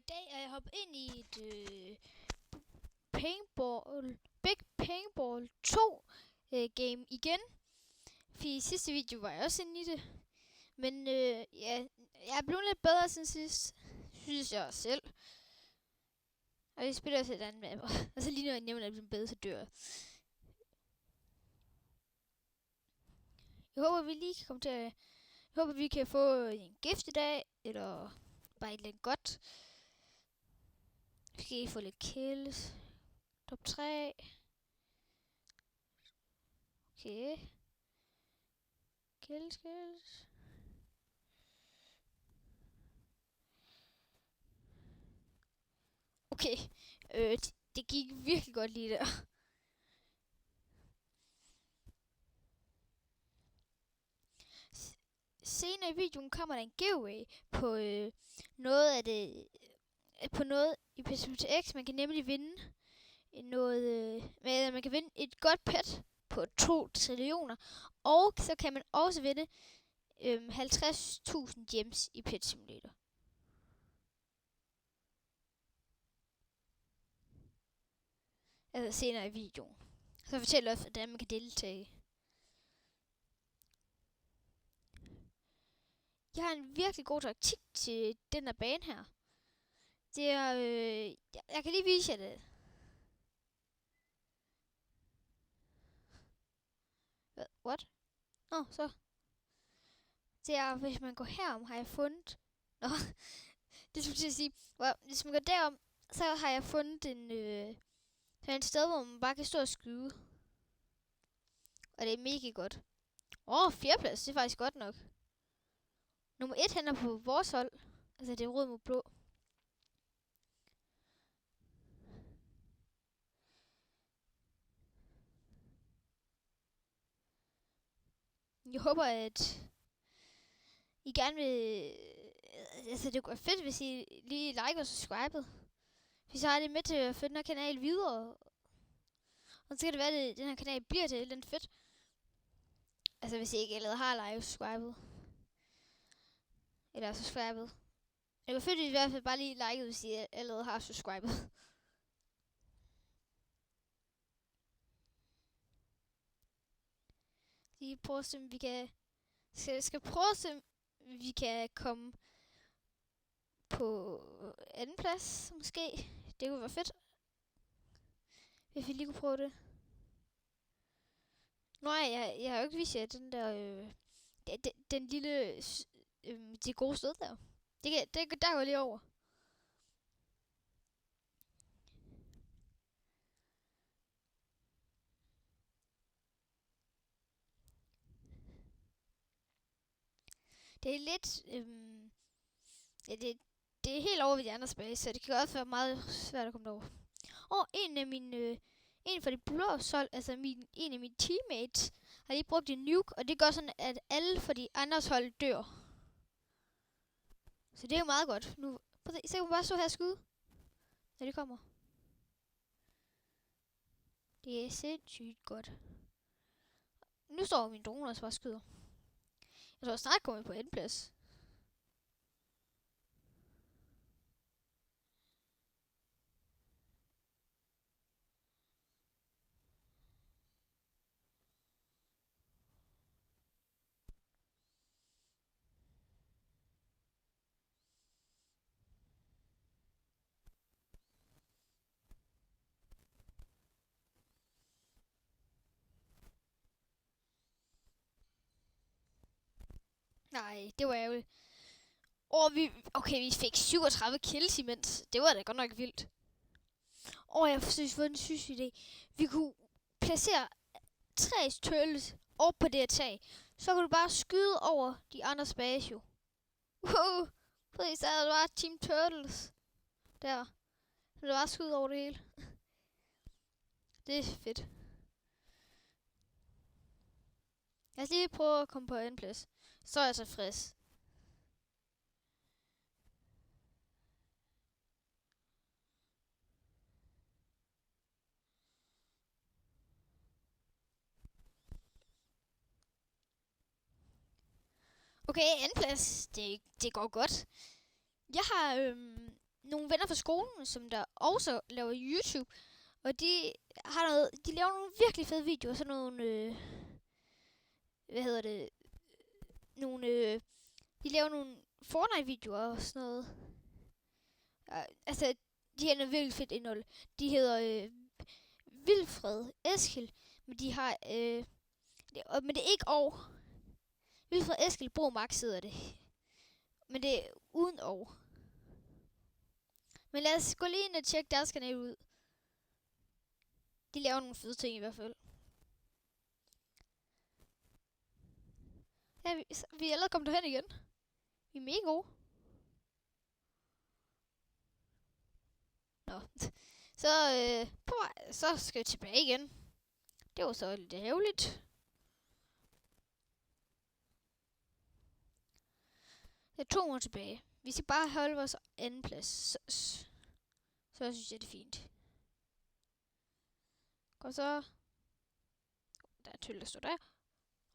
dag er jeg hoppet ind i et Big Paintball 2 game igen. For i sidste video var jeg også inde i det. Men ja, jeg er blevet lidt bedre siden sidst, synes jeg også selv. Og jeg spiller også et andet map. Og så lige når jeg nævner, at jeg bliver bedre, så dør jeg. Jeg håber, vi lige kan komme til at... Jeg håber, vi kan få en gift i dag, eller bare et lidt godt. Vi skal få lidt kills. Top 3. Okay. Kills. Okay. Det gik virkelig godt lige der. Senere i videoen kommer der en giveaway på noget af det... på noget i PCX. Man kan nemlig vinde noget... man kan vinde et godt pet på 2 trillioner. Og så kan man også vinde 50.000 gems i Pet Simulator. Altså senere i videoen. Så fortæller jeg også, hvordan man kan deltage. Jeg har en virkelig god taktik til den her bane her. Det er... jeg kan lige vise jer det. What? Nå, så. Det er, hvis man går herom, har jeg fundet... Nå, det skulle jeg sige. Hvis man går derom, så har jeg fundet et sted, hvor man bare kan stå og skyde. Og det er mega godt. 4. plads, det er faktisk godt nok. Nummer 1 hænder på vores hold. Altså det er rød mod blå. Jeg håber, at I gerne vil... Altså det kunne være fedt, hvis I lige like og subscribe. Hvis I har det med til at føre den her kanal videre. Og så kan det være, at den her kanal bliver til et eller andet fedt. Altså hvis I ikke allerede har like og subscribe. Eller subscribe. Det var fedt, hvis I i hvert fald bare lige like, hvis I allerede har subscribe. Lige prøve at se, om vi kan... Skal prøve at se, om vi kan komme på anden plads, måske. Det kunne være fedt, hvis vi lige kunne prøve det. Nå ja, jeg har jo ikke vist jer den der... den lille... det gode sted der. Der går lige over. Det er lidt... ja, det er helt over ved de andre space, så det kan også være meget svært at komme derover. Og en fra de blå hold, altså en af mine teammates, har lige brugt en nuke, og det gør sådan, at alle fra de andres hold dør. Så det er jo meget godt. Nu, så kan man bare stå her og skyde, når det kommer. Det er sindssygt godt. Nu står min drone også bare og skyder. Jeg tror snart kommer på anden plads. Nej, det var ærgerligt. Vi fik 37 kills imens. Det var da godt nok vildt. Jeg synes, det var en syg idé. Vi kunne placere 3 turtles op på det her tag. Så kunne du bare skyde over de andres base jo. Præcis, der er bare Team Turtles. Der. Så det bare skyde over det hele. Det er fedt. Lad os lige prøve at komme på anden plads. Så er jeg så frisk. Okay, anden plads. Det går godt. Jeg har nogle venner fra skolen, som der også laver YouTube. Og de laver nogle virkelig fede videoer. Sådan nogle, de laver nogle Fortnite-videoer og sådan noget. Altså, de har noget virkelig fedt indhold. De hedder Vilfred Eskil, men de har, men det er ikke over. Vilfred Eskil Bro Max hedder det. Men det er uden over. Men lad os gå lige ind og tjekke deres kanal ud. De laver nogle fede ting i hvert fald. Ja, vi er allerede kommet derhen igen. Vi er mega gode. Nå. Så, så skal vi tilbage igen. Det var så lidt ærgerligt. Jeg er 2 år tilbage. Vi skal bare holde vores anden plads. Så synes jeg, det er fint. Godt så. Der er tøl, der står der.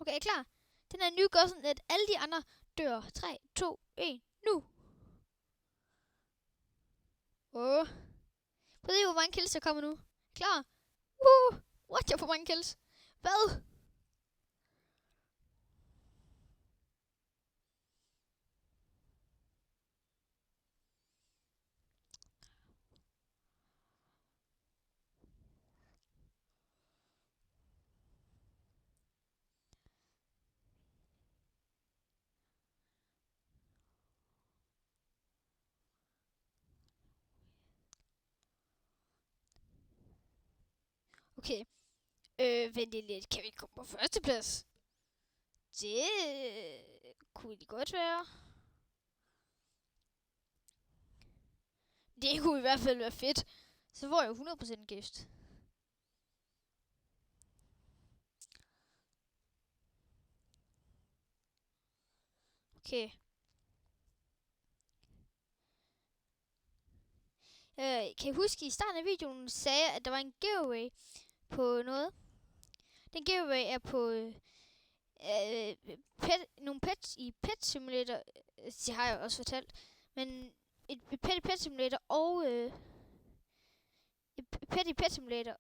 Okay, er I klar? Den her nye gør sådan, at alle de andre dør. 3, 2, 1, nu! Åh. Prøv at se, hvor mange kills der kommer nu. Klar? What? Jeg får mange kills. Hvad? Okay. Vent lige lidt. Kan vi komme på førsteplads? Det kunne det godt være. Det kunne i hvert fald være fedt. Så får jeg jo 100% gift. Okay. Kan I huske, i starten af videoen sagde jeg, at der var en giveaway på noget? Den giveaway er på nogle pets i Pet Simulator. Det har jeg også fortalt. Men et pet i Pet Simulator og et pet i Pet Simulator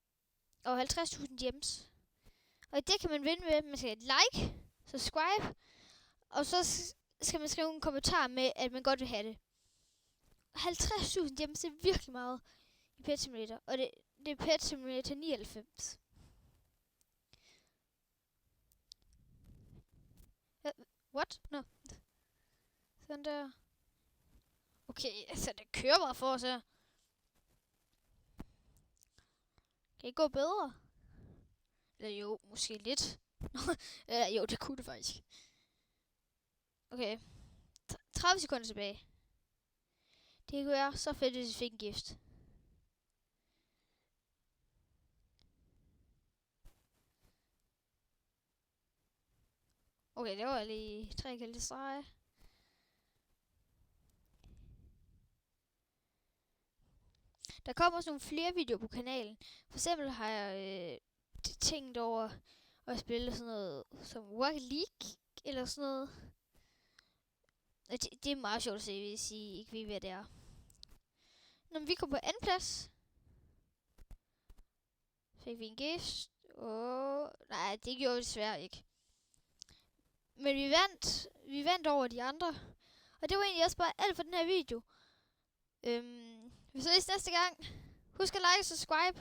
og 50.000 gems. Og det kan man vinde med, at man skal like, subscribe, og så skal man skrive en kommentar med, at man godt vil have det. 50.000 gems, det er virkelig meget i Pet Simulator. Og det er Pet Simulator 99. What? Nå. Sådan der. Okay, altså det kører bare for os her. Kan det gå bedre? Eller jo, måske lidt. Jo, det kunne det faktisk. Okay. 30 sekunder tilbage. Det kunne være så fedt, hvis vi fik en gift. Okay, det var lige 3 kaldte strege. Der kommer også nogle flere videoer på kanalen. For eksempel har jeg tænkt over at spille sådan noget som Rocket League eller sådan noget. Det er meget sjovt at se, hvis I ikke ved, hvad det er. Når vi kom på anden plads, fik vi en gift. Nej, det gjorde vi desværre ikke. Men vi vandt over de andre. Og det var egentlig også bare alt for den her video. Vi ses næste gang. Husk at like og subscribe.